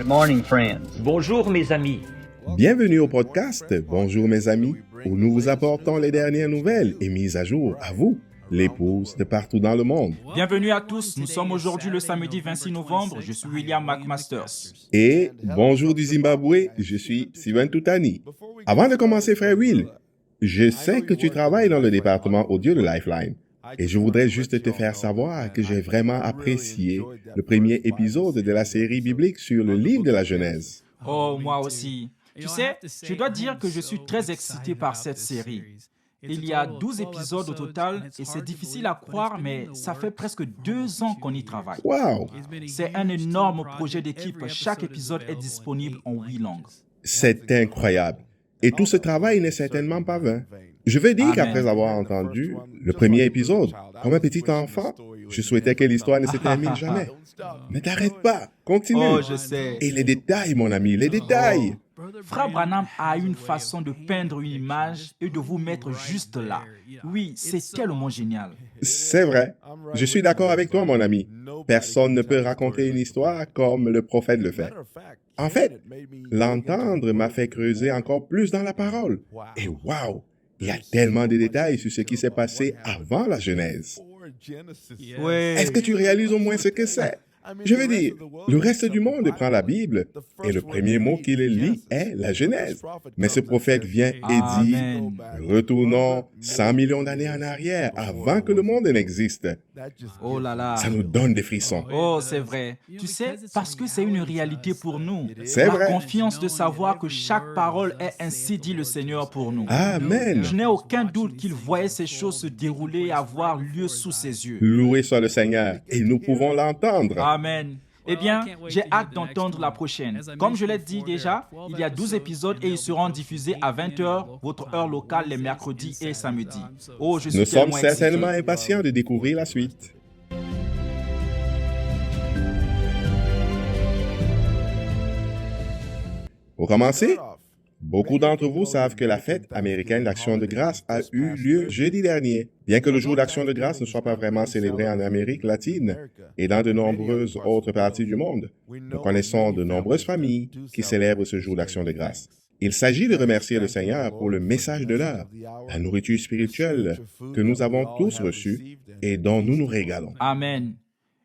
Good morning, friends. Bonjour mes amis. Bienvenue au podcast Bonjour mes amis, où nous vous apportons les dernières nouvelles et mises à jour à vous, l'épouse de partout dans le monde. Bienvenue à tous, nous sommes aujourd'hui le samedi 26 novembre, je suis William McMasters. Et bonjour du Zimbabwe, je suis Steven Toutani. Avant de commencer, frère Will, je sais que tu travailles dans le département audio de Lifeline. Et je voudrais juste te faire savoir que j'ai vraiment apprécié le premier épisode de la série biblique sur le livre de la Genèse. Oh, moi aussi. Tu sais, je dois dire que je suis très excité par cette série. Il y a 12 épisodes au total et c'est difficile à croire, mais ça fait presque 2 ans qu'on y travaille. Wow! C'est un énorme projet d'équipe. Chaque épisode est disponible en 8 langues. C'est incroyable. Et tout ce travail n'est certainement pas vain. Je veux dire Amen. qu'après avoir entendu le premier épisode, comme un petit enfant, je souhaitais que l'histoire ne se termine jamais. Ne t'arrête pas, continue. Oh, je sais. Et les détails, mon ami, les détails. Frère Branham a une façon de peindre une image et de vous mettre juste là. Oui, c'est tellement génial. C'est vrai. Je suis d'accord avec toi, mon ami. Personne ne peut raconter une histoire comme le prophète le fait. En fait, l'entendre m'a fait creuser encore plus dans la parole. Et waouh, il y a tellement de détails sur ce qui s'est passé avant la Genèse. Ouais. Est-ce que tu réalises au moins ce que c'est? Je veux dire, le reste du monde prend la Bible et le premier mot qu'il lit est la Genèse. Mais ce prophète vient et dit, Amen. retournons 100 millions d'années en arrière avant que le monde n'existe. Oh là là. Ça nous donne des frissons. Oh, c'est vrai. Tu sais, parce que c'est une réalité pour nous. C'est La vrai. confiance de savoir que chaque parole est ainsi dit le Seigneur pour nous. Amen. Je n'ai aucun doute qu'il voyait ces choses se dérouler et avoir lieu sous ses yeux. Loué soit le Seigneur et nous pouvons l'entendre. Amen. Eh bien, j'ai hâte d'entendre la prochaine. Comme je l'ai dit déjà, il y a 12 épisodes et ils seront diffusés à 20h, votre heure locale, les mercredis et samedis. Oh, je suis Nous sommes tellement certainement excité. impatients de découvrir la suite. Pour commencer, beaucoup d'entre vous savent que la fête américaine d'Action de grâce a eu lieu jeudi dernier. Bien que le jour d'Action de grâce ne soit pas vraiment célébré en Amérique latine et dans de nombreuses autres parties du monde, nous connaissons de nombreuses familles qui célèbrent ce jour d'Action de grâce. Il s'agit de remercier le Seigneur pour le message de l'heure, la nourriture spirituelle que nous avons tous reçue et dont nous nous régalons. Amen.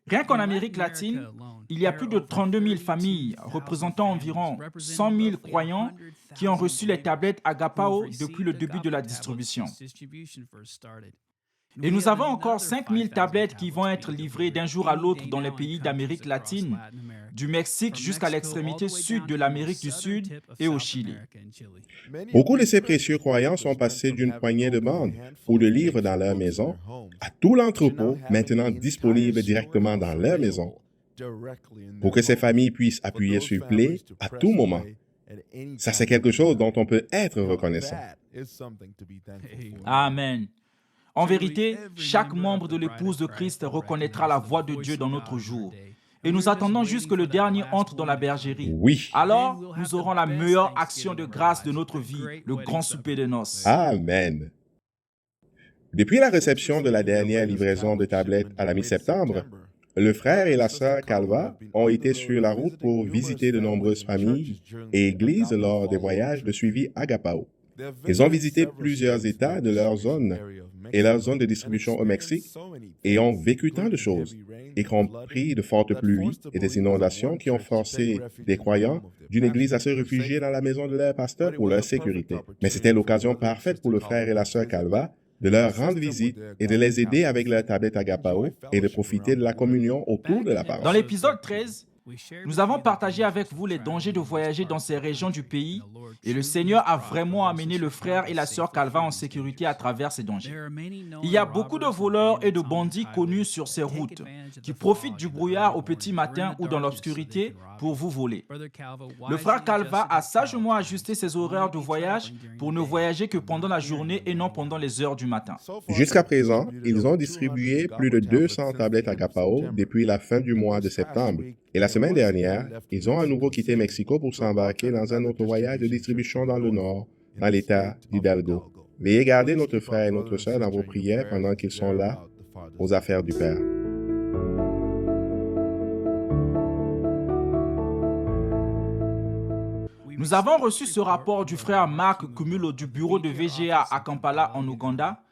Rien qu'en Amérique latine, il y a plus de 32 000 familles représentant environ 100 000 croyants qui ont reçu les tablettes Agapao depuis le début de la distribution. Et nous avons encore 5 000 tablettes qui vont être livrées d'un jour à l'autre dans les pays d'Amérique latine, du Mexique jusqu'à l'extrémité sud de l'Amérique du Sud et au Chili. Beaucoup de ces précieux croyants sont passés d'une poignée de bandes ou de livres dans leur maison à tout l'entrepôt maintenant disponible directement dans leur maison pour que ces familles puissent appuyer sur Play à tout moment. Ça, c'est quelque chose dont on peut être reconnaissant. Amen. En vérité, chaque membre de l'épouse de Christ reconnaîtra la voix de Dieu dans notre jour. Et nous attendons juste que le dernier entre dans la bergerie. Oui. Alors, nous aurons la meilleure action de grâce de notre vie, le grand souper de noces. Amen. Depuis la réception de la dernière livraison de tablettes à la mi-septembre, le frère et la sœur Calva ont été sur la route pour visiter de nombreuses familles et églises lors des voyages de suivi Agapao. Ils ont visité plusieurs États de leur zone et leur zone de distribution au Mexique et ont vécu tant de choses, y compris de fortes pluies et des inondations qui ont forcé des croyants d'une église à se réfugier dans la maison de leur pasteur pour leur sécurité. Mais c'était l'occasion parfaite pour le frère et la sœur Calva de leur rendre visite et de les aider avec leur tablette Agapao et de profiter de la communion autour de la Dans parole. l'épisode 13, nous avons partagé avec vous les dangers de voyager dans ces régions du pays et le Seigneur a vraiment amené le frère et la sœur Calva en sécurité à travers ces dangers. Il y a beaucoup de voleurs et de bandits connus sur ces routes qui profitent du brouillard au petit matin ou dans l'obscurité pour vous voler. Le frère Calva a sagement ajusté ses horaires de voyage pour ne voyager que pendant la journée et non pendant les heures du matin. Jusqu'à présent, ils ont distribué plus de 200 tablettes Agapao depuis la fin du mois de septembre. Et la semaine dernière, ils ont à nouveau quitté Mexico pour s'embarquer dans un autre voyage de distribution dans le nord, dans l'État d'Hidalgo. Veuillez garder notre frère et notre sœur dans vos prières pendant qu'ils sont là aux affaires du Père. Nous avons reçu ce rapport du frère Mark Kumulo du bureau de VGA à Kampala en Ouganda,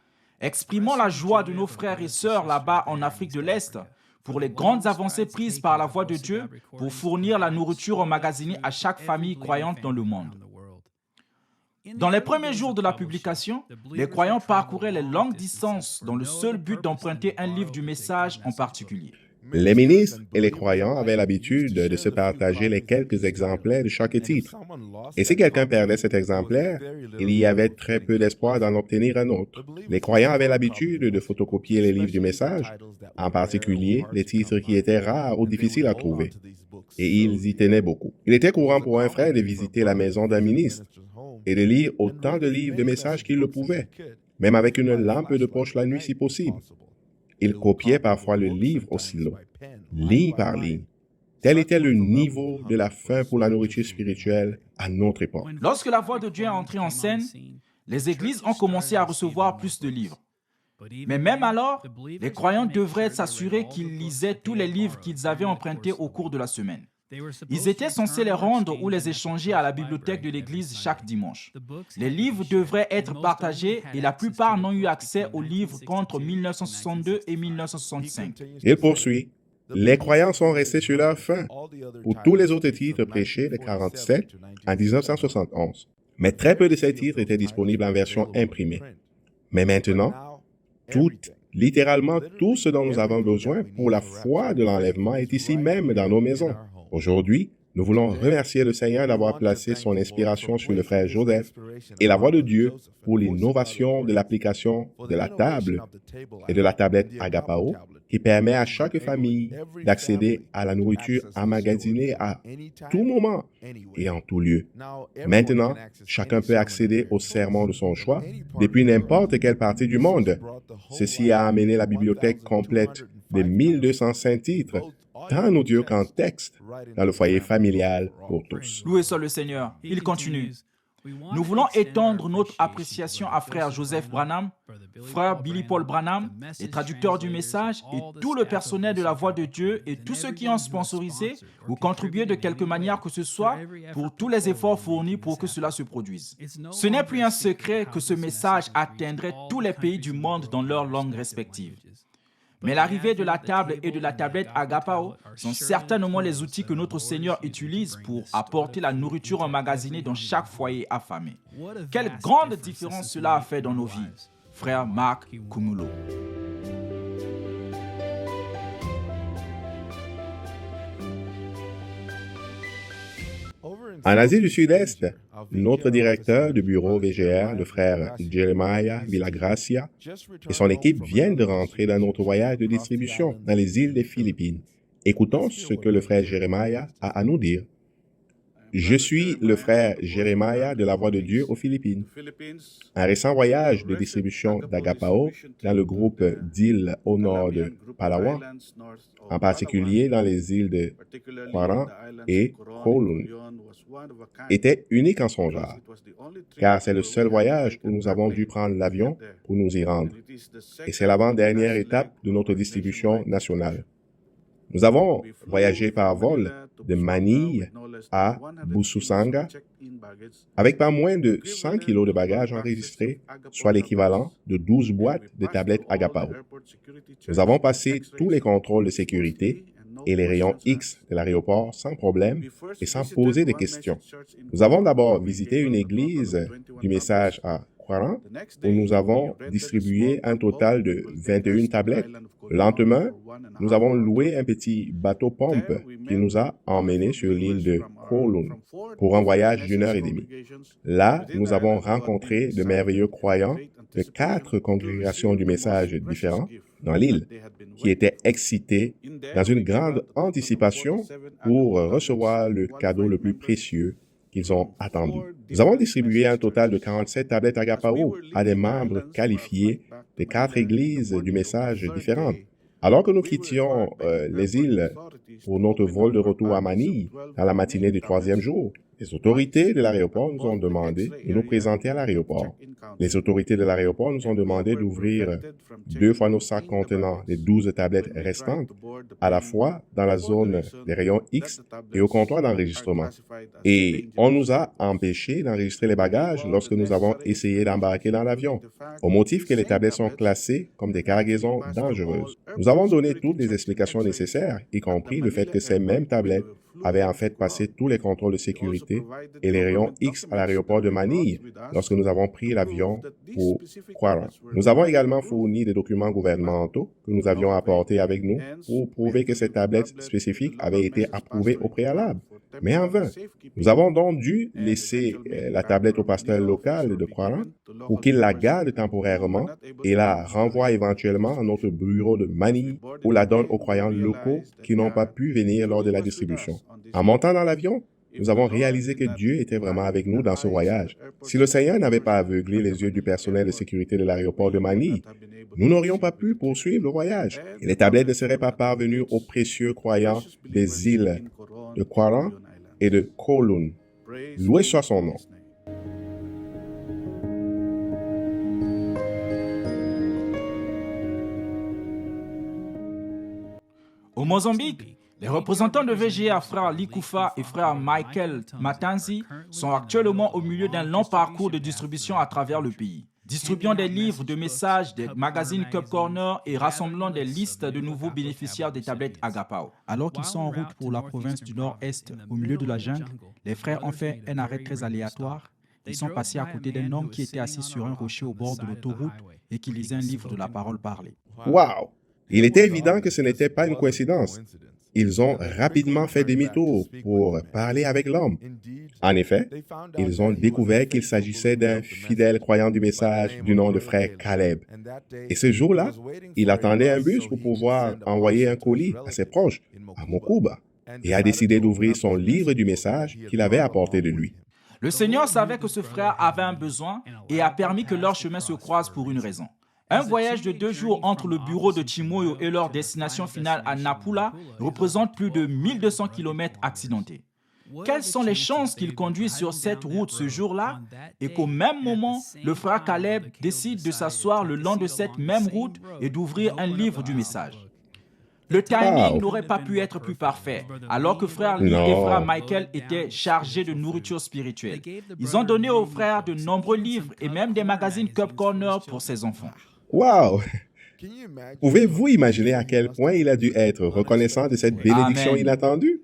exprimant la joie de nos frères et sœurs là-bas en Afrique de l'Est pour les grandes avancées prises par la voix de Dieu pour fournir la nourriture emmagasinée à chaque famille croyante dans le monde. Dans les premiers jours de la publication, les croyants parcouraient les longues distances dans le seul but d'emprunter un livre du message en particulier. Les ministres et les croyants avaient l'habitude de se partager les quelques exemplaires de chaque titre. Et si quelqu'un perdait cet exemplaire, il y avait très peu d'espoir d'en obtenir un autre. Les croyants avaient l'habitude de photocopier les livres du message, en particulier les titres qui étaient rares ou difficiles à trouver. Et ils y tenaient beaucoup. Il était courant pour un frère de visiter la maison d'un ministre et de lire autant de livres de messages qu'il le pouvait, même avec une lampe de poche la nuit si possible. Il copiait parfois le livre au stylo, ligne par ligne. Tel était le niveau de la faim pour la nourriture spirituelle à notre époque. Lorsque la voix de Dieu est entrée en scène, les églises ont commencé à recevoir plus de livres. Mais même alors, les croyants devraient s'assurer qu'ils lisaient tous les livres qu'ils avaient empruntés au cours de la semaine. Ils étaient censés les rendre ou les échanger à la bibliothèque de l'église chaque dimanche. Les livres devraient être partagés et la plupart n'ont eu accès aux livres qu'entre 1962 et 1965. Il poursuit. Les croyants sont restés sur leur faim pour tous les autres titres prêchés de 47 à 1971. Mais très peu de ces titres étaient disponibles en version imprimée. Mais maintenant, littéralement tout ce dont nous avons besoin pour la foi de l'enlèvement est ici même dans nos maisons. Aujourd'hui, nous voulons remercier le Seigneur d'avoir placé son inspiration sur le frère Joseph et la voix de Dieu pour l'innovation de l'application de la table et de la tablette Agapao qui permet à chaque famille d'accéder à la nourriture emmagasinée à tout moment et en tout lieu. Maintenant, chacun peut accéder au sermon de son choix depuis n'importe quelle partie du monde. Ceci a amené la bibliothèque complète de 1205 titres, tant en audio qu'en texte, dans le foyer familial pour tous. Loué soit le Seigneur. Il continue. Nous voulons étendre notre appréciation à frère Joseph Branham, frère Billy Paul Branham, les traducteurs du message et tout le personnel de la Voix de Dieu et tous ceux qui ont sponsorisé ou contribué de quelque manière que ce soit pour tous les efforts fournis pour que cela se produise. Ce n'est plus un secret que ce message atteindrait tous les pays du monde dans leurs langues respectives. Mais l'arrivée de la table et de la tablette Agapao sont certainement les outils que notre Seigneur utilise pour apporter la nourriture emmagasinée dans chaque foyer affamé. Quelle grande différence cela a fait dans nos vies, frère Mark Kumulo. En Asie du Sud-Est, notre directeur du bureau VGR, le frère Jeremiah Villagracia, et son équipe viennent de rentrer dans notre voyage de distribution dans les îles des Philippines. Écoutons ce que le frère Jeremiah a à nous dire. Je suis le frère Jeremiah de la Voix de Dieu aux Philippines. Un récent voyage de distribution d'Agapao dans le groupe d'îles au nord de Palawan, en particulier dans les îles de Quaran et Kowloon, était unique en son genre, car c'est le seul voyage où nous avons dû prendre l'avion pour nous y rendre. Et c'est l'avant-dernière étape de notre distribution nationale. Nous avons voyagé par vol de Manille à Bususanga avec pas moins de 100 kilos de bagages enregistrés, soit l'équivalent de 12 boîtes de tablettes Agapao. Nous avons passé tous les contrôles de sécurité et les rayons X de l'aéroport sans problème et sans poser de questions. Nous avons d'abord visité une église du message à Quaran où nous avons distribué un total de 21 tablettes. Le lendemain, nous avons loué un petit bateau-pompe qui nous a emmenés sur l'île de Kowloon pour un voyage d'1 heure et demie. Là, nous avons rencontré de merveilleux croyants de 4 congrégations du message différents dans l'île, qui étaient excités dans une grande anticipation pour recevoir le cadeau le plus précieux qu'ils ont attendu. Nous avons distribué un total de 47 tablettes Agapao à des membres qualifiés de 4 églises du message différentes. Alors que nous quittions les îles pour notre vol de retour à Manille dans la matinée du 3e jour, Les autorités de l'aéroport nous ont demandé de nous présenter à l'aéroport. Les autorités de l'aéroport nous ont demandé d'ouvrir 2 fois nos sacs contenant les 12 tablettes restantes, à la fois dans la zone des rayons X et au comptoir d'enregistrement. Et on nous a empêchés d'enregistrer les bagages lorsque nous avons essayé d'embarquer dans l'avion, au motif que les tablettes sont classées comme des cargaisons dangereuses. Nous avons donné toutes les explications nécessaires, y compris le fait que ces mêmes tablettes avaient en fait passé tous les contrôles de sécurité et les rayons X à l'aéroport de Manille lorsque nous avons pris l'avion pour Quarant. Nous avons également fourni des documents gouvernementaux que nous avions apportés avec nous pour prouver que ces tablettes spécifiques avaient été approuvées au préalable. Mais en vain. Nous avons donc dû laisser la tablette au pasteur local de Quarant pour qu'il la garde temporairement et la renvoie éventuellement à notre bureau de Manille ou la donne aux croyants locaux qui n'ont pas pu venir lors de la distribution. En montant dans l'avion, nous avons réalisé que Dieu était vraiment avec nous dans ce voyage. Si le Seigneur n'avait pas aveuglé les yeux du personnel de sécurité de l'aéroport de Manille, nous n'aurions pas pu poursuivre le voyage. Et les tablettes ne seraient pas parvenues aux précieux croyants des îles de Quarant et de Kowloon. Loué soit son nom. Au Mozambique, les représentants de VGA, frère Likoufa et frère Michael Matanzi, sont actuellement au milieu d'un long parcours de distribution à travers le pays, distribuant des livres, de messages, des magazines Cup Corner et rassemblant des listes de nouveaux bénéficiaires des tablettes Agapao. Alors qu'ils sont en route pour la province du Nord-Est, au milieu de la jungle, les frères ont fait un arrêt très aléatoire. Ils sont passés à côté d'un homme qui était assis sur un rocher au bord de l'autoroute et qui lisait un livre de la parole parlée. Wow! Il était évident que ce n'était pas une coïncidence. Ils ont rapidement fait demi-tour pour parler avec l'homme. En effet, ils ont découvert qu'il s'agissait d'un fidèle croyant du message du nom de frère Caleb. Et ce jour-là, il attendait un bus pour pouvoir envoyer un colis à ses proches, à Mokuba, et a décidé d'ouvrir son livre du message qu'il avait apporté de lui. Le Seigneur savait que ce frère avait un besoin et a permis que leurs chemins se croisent pour une raison. Un voyage de 2 jours entre le bureau de Chimoyo et leur destination finale à Napula représente plus de 1200 km accidentés. Quelles sont les chances qu'ils conduisent sur cette route ce jour-là et qu'au même moment, le frère Caleb décide de s'asseoir le long de cette même route et d'ouvrir un livre du message? Le timing n'aurait pas pu être plus parfait, alors que frère Lee et frère Michael étaient chargés de nourriture spirituelle. Ils ont donné aux frères de nombreux livres et même des magazines Cup Corner pour ses enfants. Wow! Pouvez-vous imaginer à quel point il a dû être reconnaissant de cette bénédiction Amen. inattendue?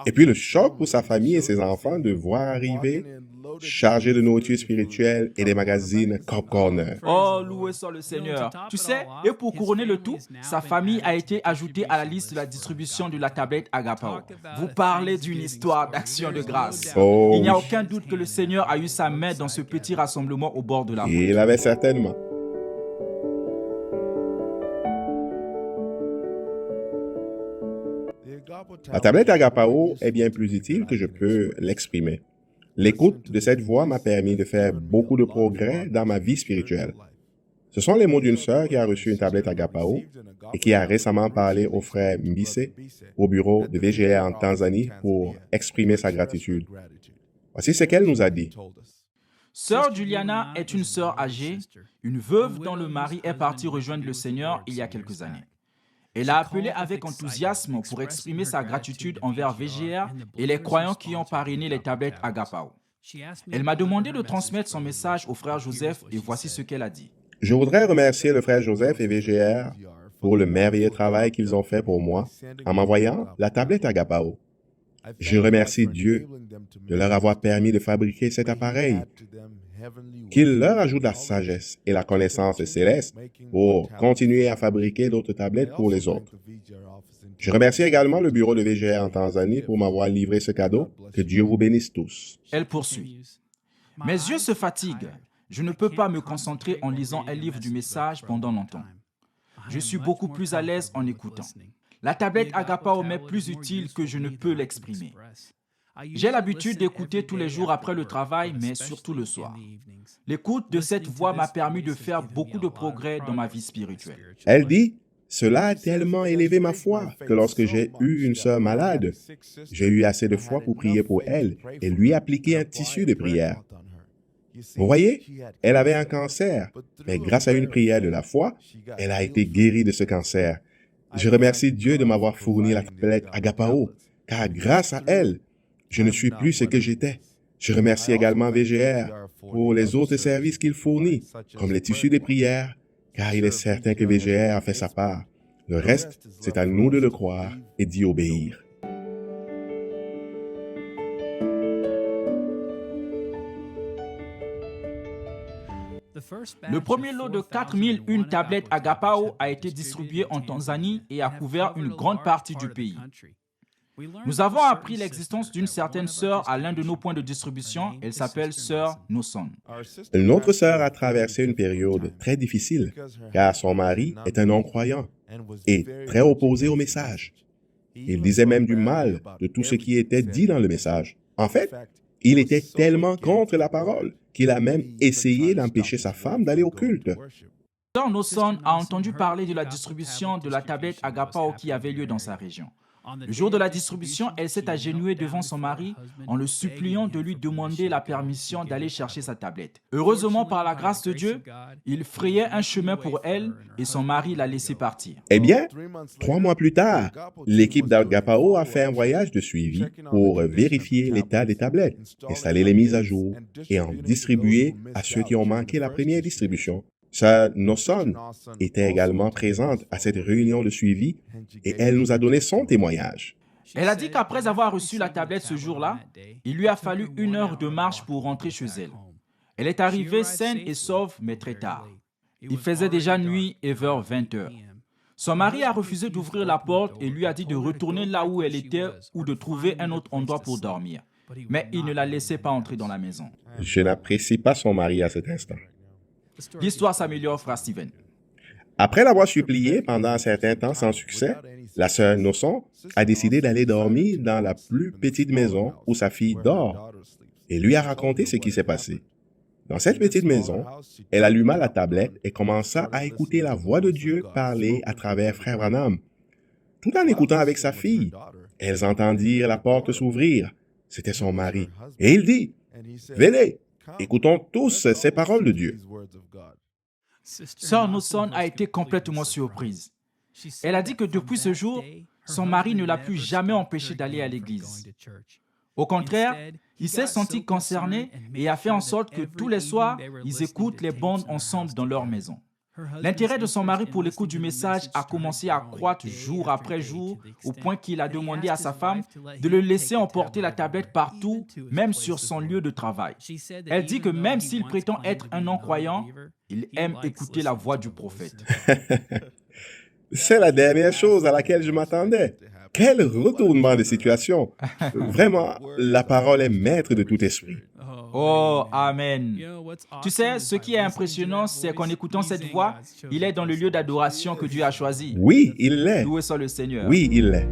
Et puis le choc pour sa famille et ses enfants de voir arriver chargés de nourriture spirituelle et des magazines Cup Corner. Oh, loué soit le Seigneur. Tu sais, et pour couronner le tout, sa famille a été ajoutée à la liste de la distribution de la tablette Agapao. Vous parlez d'une histoire d'action de grâce. Oh, Il n'y a oui. aucun doute que le Seigneur a eu sa main dans ce petit rassemblement au bord de la route. Il avait certainement. La tablette Agapao est bien plus utile que je peux l'exprimer. L'écoute de cette voix m'a permis de faire beaucoup de progrès dans ma vie spirituelle. Ce sont les mots d'une sœur qui a reçu une tablette Agapao et qui a récemment parlé au frère Mbise au bureau de VGA en Tanzanie pour exprimer sa gratitude. Voici ce qu'elle nous a dit. Sœur Juliana est une sœur âgée, une veuve dont le mari est parti rejoindre le Seigneur il y a quelques années. Elle a appelé avec enthousiasme pour exprimer sa gratitude envers VGR et les croyants qui ont parrainé les tablettes Agapao. Elle m'a demandé de transmettre son message au frère Joseph et voici ce qu'elle a dit. Je voudrais remercier le frère Joseph et VGR pour le merveilleux travail qu'ils ont fait pour moi en m'envoyant la tablette Agapao. Je remercie Dieu de leur avoir permis de fabriquer cet appareil, qu'il leur ajoute la sagesse et la connaissance céleste pour continuer à fabriquer d'autres tablettes pour les autres. Je remercie également le bureau de VGR en Tanzanie pour m'avoir livré ce cadeau. Que Dieu vous bénisse tous. Elle poursuit. Mes yeux se fatiguent. Je ne peux pas me concentrer en lisant un livre du message pendant longtemps. Je suis beaucoup plus à l'aise en écoutant. La tablette Agapao m'est plus utile que je ne peux l'exprimer. J'ai l'habitude d'écouter tous les jours après le travail, mais surtout le soir. L'écoute de cette voix m'a permis de faire beaucoup de progrès dans ma vie spirituelle. Elle dit, Cela a tellement élevé ma foi que lorsque j'ai eu une sœur malade, j'ai eu assez de foi pour prier pour elle et lui appliquer un tissu de prière. Vous voyez, elle avait un cancer, mais grâce à une prière de la foi, elle a été guérie de ce cancer. Je remercie Dieu de m'avoir fourni la tablette Agapao, car grâce à elle, je ne suis plus ce que j'étais. Je remercie également VGR pour les autres services qu'il fournit, comme les tissus de prière, car il est certain que VGR a fait sa part. Le reste, c'est à nous de le croire et d'y obéir. Le premier lot de 4001 tablettes Agapao a été distribué en Tanzanie et a couvert une grande partie du pays. Nous avons appris l'existence d'une certaine sœur à l'un de nos points de distribution. Elle s'appelle Sœur Noson. Notre sœur a traversé une période très difficile, car son mari est un non-croyant et très opposé au message. Il disait même du mal de tout ce qui était dit dans le message. En fait, il était tellement contre la parole qu'il a même essayé d'empêcher sa femme d'aller au culte. Sœur Noson a entendu parler de la distribution de la tablette Agapao qui avait lieu dans sa région. Le jour de la distribution, elle s'est agenouillée devant son mari en le suppliant de lui demander la permission d'aller chercher sa tablette. Heureusement, par la grâce de Dieu, il frayait un chemin pour elle et son mari l'a laissé partir. Eh bien, 3 mois plus tard, l'équipe d'Agapao a fait un voyage de suivi pour vérifier l'état des tablettes, installer les mises à jour et en distribuer à ceux qui ont manqué la première distribution. Sœur Noson était également présente à cette réunion de suivi et elle nous a donné son témoignage. Elle a dit qu'après avoir reçu la tablette ce jour-là, il lui a fallu 1 heure de marche pour rentrer chez elle. Elle est arrivée saine et sauve, mais très tard. Il faisait déjà nuit et vers 20 heures. Son mari a refusé d'ouvrir la porte et lui a dit de retourner là où elle était ou de trouver un autre endroit pour dormir. Mais il ne la laissait pas entrer dans la maison. Je n'apprécie pas son mari à cet instant. L'histoire s'améliore, frère Steven. Après l'avoir supplié pendant un certain temps sans succès, la sœur Noson a décidé d'aller dormir dans la plus petite maison où sa fille dort et lui a raconté ce qui s'est passé. Dans cette petite maison, elle alluma la tablette et commença à écouter la voix de Dieu parler à travers Frère Branham. Tout en écoutant avec sa fille, elles entendirent la porte s'ouvrir. C'était son mari. Et il dit, « Venez, écoutons tous ces paroles de Dieu. » Sœur Noson a été complètement surprise. Elle a dit que depuis ce jour, son mari ne l'a plus jamais empêché d'aller à l'église. Au contraire, il s'est senti concerné et a fait en sorte que tous les soirs, ils écoutent les bandes ensemble dans leur maison. L'intérêt de son mari pour l'écoute du message a commencé à croître jour après jour, au point qu'il a demandé à sa femme de le laisser emporter la tablette partout, même sur son lieu de travail. Elle dit que même s'il prétend être un non-croyant, il aime écouter la voix du prophète. C'est la dernière chose à laquelle je m'attendais. Quel retournement de situation! Vraiment, la parole est maître de tout esprit. Oh, amen. Tu sais, ce qui est impressionnant, c'est qu'en écoutant cette voix, il est dans le lieu d'adoration que Dieu a choisi. Oui, il l'est. Loué soit le Seigneur. Oui, il l'est.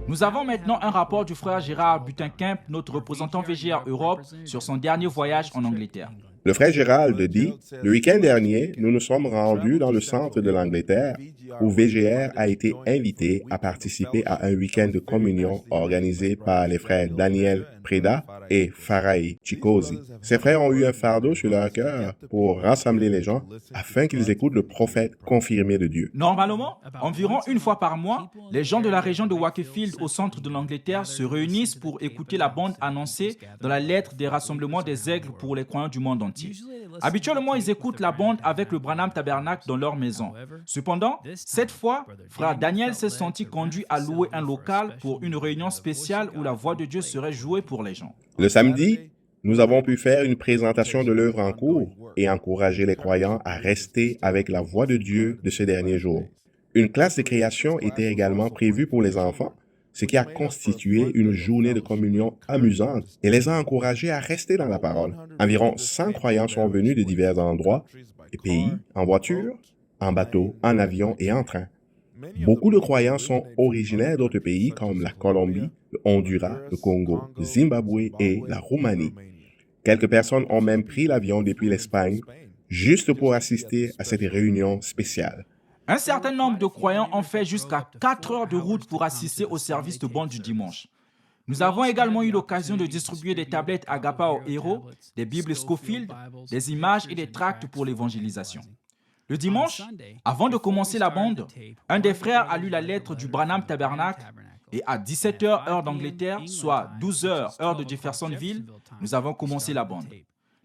Nous avons maintenant un rapport du frère Gérard Butin-Kemp, notre représentant VGR Europe, sur son dernier voyage en Angleterre. Le frère Gérald dit, le week-end dernier, nous nous sommes rendus dans le centre de l'Angleterre où VGR a été invité à participer à un week-end de communion organisé par les frères Daniel Preda et Farai Chikosi. Ces frères ont eu un fardeau sur leur cœur pour rassembler les gens afin qu'ils écoutent le prophète confirmé de Dieu. Normalement, environ 1 fois par mois, les gens de la région de Wakefield au centre de l'Angleterre se réunissent pour écouter la bande annoncée dans la lettre des rassemblements des aigles pour les croyants du monde entier. Habituellement, ils écoutent la bande avec le Branham Tabernacle dans leur maison. Cependant, cette fois, frère Daniel s'est senti conduit à louer un local pour une réunion spéciale où la voix de Dieu serait jouée pour les gens. Le samedi, nous avons pu faire une présentation de l'œuvre en cours et encourager les croyants à rester avec la voix de Dieu de ces derniers jours. Une classe de création était également prévue pour les enfants, ce qui a constitué une journée de communion amusante et les a encouragés à rester dans la parole. Environ 100 croyants sont venus de divers endroits et pays, en voiture, en bateau, en avion et en train. Beaucoup de croyants sont originaires d'autres pays comme la Colombie, le Honduras, le Congo, le Zimbabwe et la Roumanie. Quelques personnes ont même pris l'avion depuis l'Espagne juste pour assister à cette réunion spéciale. Un certain nombre de croyants ont fait jusqu'à 4 heures de route pour assister au service de bande du dimanche. Nous avons également eu l'occasion de distribuer des tablettes Agapa aux héros, des Bibles Scofield, des images et des tracts pour l'évangélisation. Le dimanche, avant de commencer la bande, un des frères a lu la lettre du Branham Tabernacle et à 17h heure d'Angleterre, soit 12h heure de Jeffersonville, nous avons commencé la bande.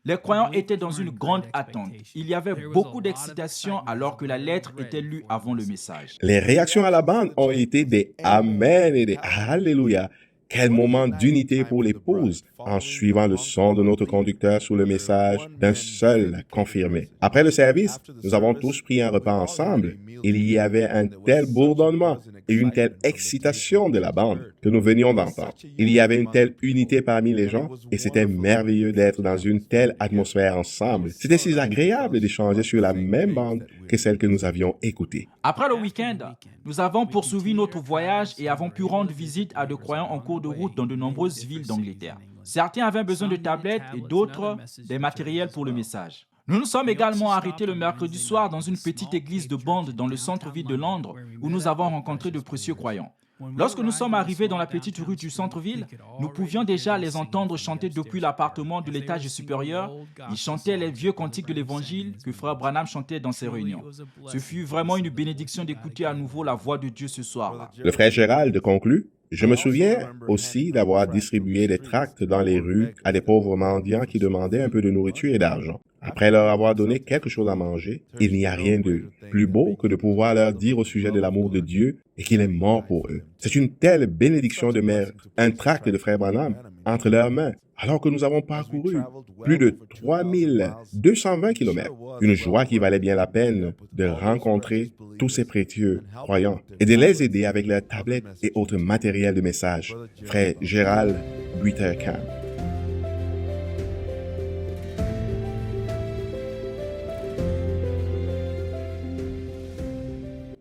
Les croyants étaient dans une grande attente. Il y avait beaucoup d'excitation alors que la lettre était lue avant le message. Les réactions à la bande ont été des Amen et des Alléluia. Quel moment d'unité pour l'épouse en suivant le son de notre conducteur sous le message d'un seul confirmé. Après le service, nous avons tous pris un repas ensemble. Il y avait un tel bourdonnement et une telle excitation de la bande que nous venions d'entendre. Il y avait une telle unité parmi les gens et c'était merveilleux d'être dans une telle atmosphère ensemble. C'était si agréable d'échanger sur la même bande que celle que nous avions écoutée. Après le week-end, nous avons poursuivi notre voyage et avons pu rendre visite à de croyants en cours de route dans de nombreuses villes d'Angleterre. Certains avaient besoin de tablettes et d'autres des matériels pour le message. Nous nous sommes également arrêtés le mercredi soir dans une petite église de bande dans le centre-ville de Londres où nous avons rencontré de précieux croyants. Lorsque nous sommes arrivés dans la petite rue du centre-ville, nous pouvions déjà les entendre chanter depuis l'appartement de l'étage supérieur. Ils chantaient les vieux cantiques de l'Évangile que Frère Branham chantait dans ses réunions. Ce fut vraiment une bénédiction d'écouter à nouveau la voix de Dieu ce soir-là. Le frère Gérald conclut: je me souviens aussi d'avoir distribué des tracts dans les rues à des pauvres mendiants qui demandaient un peu de nourriture et d'argent. Après leur avoir donné quelque chose à manger, il n'y a rien de plus beau que de pouvoir leur dire au sujet de l'amour de Dieu et qu'il est mort pour eux. C'est une telle bénédiction de mettre un tract de frère Branham entre leurs mains, alors que nous avons parcouru plus de 3220 kilomètres. Une joie qui valait bien la peine de rencontrer tous ces précieux croyants et de les aider avec leurs tablettes et autres matériels de message. Frère Gérald Buiterkamp.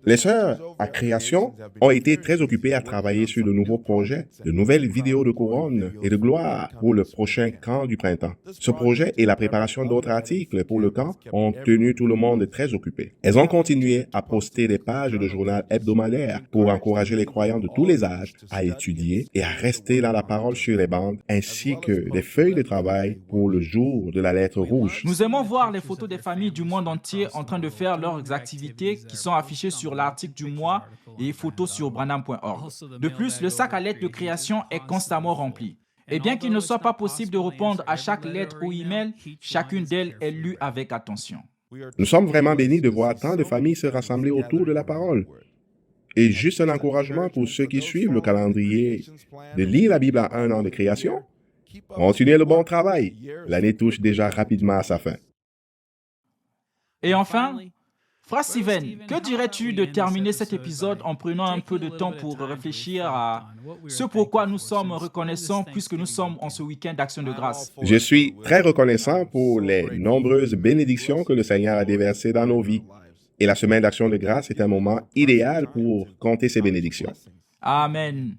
Les sœurs à création ont été très occupées à travailler sur de nouveaux projets, de nouvelles vidéos de couronne et de gloire pour le prochain camp du printemps. Ce projet et la préparation d'autres articles pour le camp ont tenu tout le monde très occupé. Elles ont continué à poster des pages de journal hebdomadaire pour encourager les croyants de tous les âges à étudier et à rester dans la parole sur les bandes, ainsi que des feuilles de travail pour le jour de la lettre rouge. Nous aimons voir les photos des familles du monde entier en train de faire leurs activités qui sont affichées sur l'article du mois et photos sur branham.org. De plus, le sac à lettres de création est constamment rempli. Et bien qu'il ne soit pas possible de répondre à chaque lettre ou email, chacune d'elles est lue avec attention. Nous sommes vraiment bénis de voir tant de familles se rassembler autour de la parole. Et juste un encouragement pour ceux qui suivent le calendrier de lire la Bible en un an de création. Continuez le bon travail. L'année touche déjà rapidement à sa fin. Et enfin, Frère Steven, que dirais-tu de terminer cet épisode en prenant un peu de temps pour réfléchir à ce pourquoi nous sommes reconnaissants puisque nous sommes en ce week-end d'Action de grâce? Je suis très reconnaissant pour les nombreuses bénédictions que le Seigneur a déversées dans nos vies. Et la semaine d'Action de grâce est un moment idéal pour compter ces bénédictions. Amen.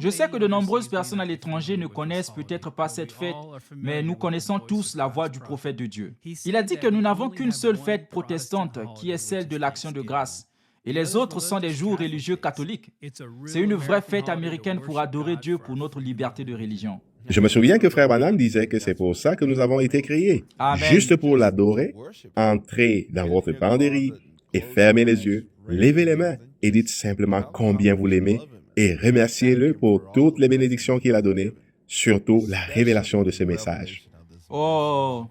Je sais que de nombreuses personnes à l'étranger ne connaissent peut-être pas cette fête, mais nous connaissons tous la voix du prophète de Dieu. Il a dit que nous n'avons qu'une seule fête protestante, qui est celle de l'Action de grâce. Et les autres sont des jours religieux catholiques. C'est une vraie fête américaine pour adorer Dieu pour notre liberté de religion. Je me souviens que Frère Branham disait que c'est pour ça que nous avons été créés. Amen. Juste pour l'adorer, entrez dans votre penderie et fermez les yeux, levez les mains et dites simplement combien vous l'aimez et remerciez-le pour toutes les bénédictions qu'il a données, surtout la révélation de ce message. Oh,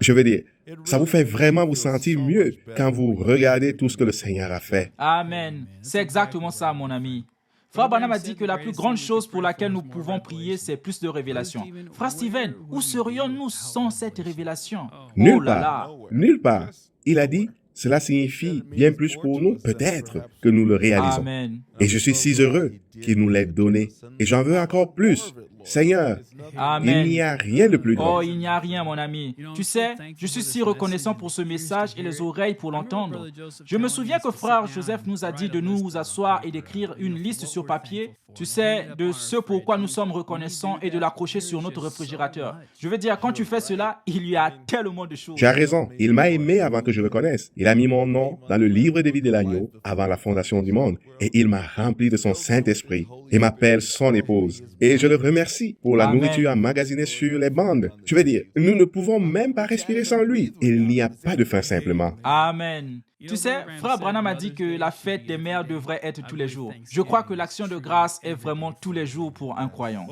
Je veux dire, ça vous fait vraiment vous sentir mieux quand vous regardez tout ce que le Seigneur a fait. amen. C'est exactement ça, mon ami. Frère Branham a dit que la plus grande chose pour laquelle nous pouvons prier, c'est plus de révélation. Frère Steven, où serions-nous sans cette révélation? Nulle Oh là là. part, nulle part. Il a dit, cela signifie bien plus pour nous, peut-être, que nous le réalisons. Amen. Et je suis si heureux qu'il nous l'ait donné. Et j'en veux encore plus. Seigneur, Amen. il n'y a rien de plus grand. Oh, il n'y a rien, mon ami. Tu sais, je suis si reconnaissant pour ce message et les oreilles pour l'entendre. Je me souviens que frère Joseph nous a dit de nous asseoir et d'écrire une liste sur papier, tu sais, de ce pourquoi nous sommes reconnaissants et de l'accrocher sur notre réfrigérateur. Je veux dire, quand tu fais cela, il y a tellement de choses. Tu as raison. Il m'a aimé avant que je le connaisse. Il a mis mon nom dans le livre de vie de l'agneau avant la fondation du monde. Et il m'a rempli de son Saint-Esprit et m'appelle son épouse. Et je le remercie pour la Amen. nourriture emmagasinée sur les bandes. Je veux dire, nous ne pouvons même pas respirer sans lui. Il n'y a pas de fin simplement. Amen. Tu sais, frère Branham a dit que la fête des mères devrait être tous les jours. Je crois que l'action de grâce est vraiment tous les jours pour un croyant.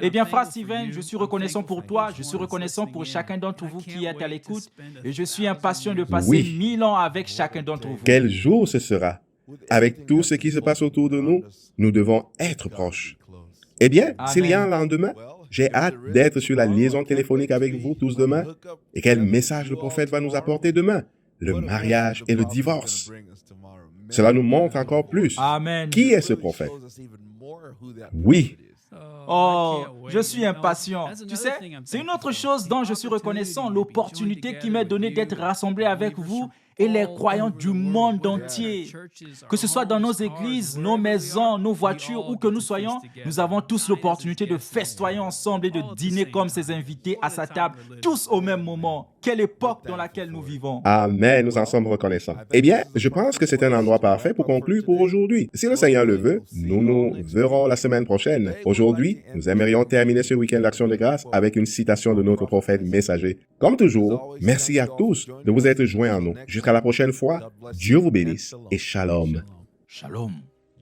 Eh bien, frère Steven, je suis reconnaissant pour toi, je suis reconnaissant pour chacun d'entre vous qui est à l'écoute et je suis impatient de passer Oui. 1000 ans avec chacun d'entre vous. Quel jour ce sera? Avec tout ce qui se passe autour de nous, nous devons être proches. Eh bien, s'il y a un lendemain, j'ai hâte d'être sur la liaison téléphonique avec vous tous demain. Et quel message le prophète va nous apporter demain? Le mariage et le divorce. Cela nous montre encore plus. Amen. Qui est ce prophète? Oui. Oh, je suis impatient. Tu sais, c'est une autre chose dont je suis reconnaissant, l'opportunité qui m'est donnée d'être rassemblé avec vous et les croyants du monde entier. Que ce soit dans nos églises, nos maisons, nos voitures, où que nous soyons, nous avons tous l'opportunité de festoyer ensemble et de dîner comme ces invités à sa table, tous au même moment. Quelle époque dans laquelle nous vivons. Amen, nous en sommes reconnaissants. Eh bien, je pense que c'est un endroit parfait pour conclure pour aujourd'hui. Si le Seigneur le veut, nous nous verrons la semaine prochaine. Aujourd'hui, nous aimerions terminer ce week-end d'Action de grâce avec une citation de notre prophète messager. Comme toujours, merci à tous de vous être joints à nous. Jusqu'à la prochaine fois, Dieu vous bénisse et shalom. Shalom.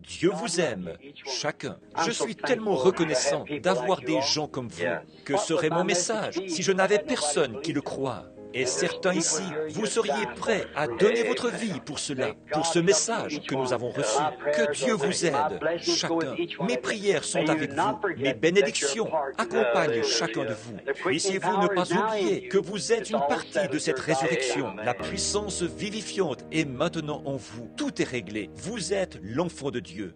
Dieu vous aime, chacun. Je suis tellement reconnaissant d'avoir des gens comme vous. Que serait mon message si je n'avais personne qui le croit? Et certains ici, vous seriez prêts à donner votre vie pour cela, pour ce message que nous avons reçu. Que Dieu vous aide, chacun. Mes prières sont avec vous. Mes bénédictions accompagnent chacun de vous. Puissiez-vous ne pas oublier que vous êtes une partie de cette résurrection. La puissance vivifiante est maintenant en vous. Tout est réglé. Vous êtes l'enfant de Dieu.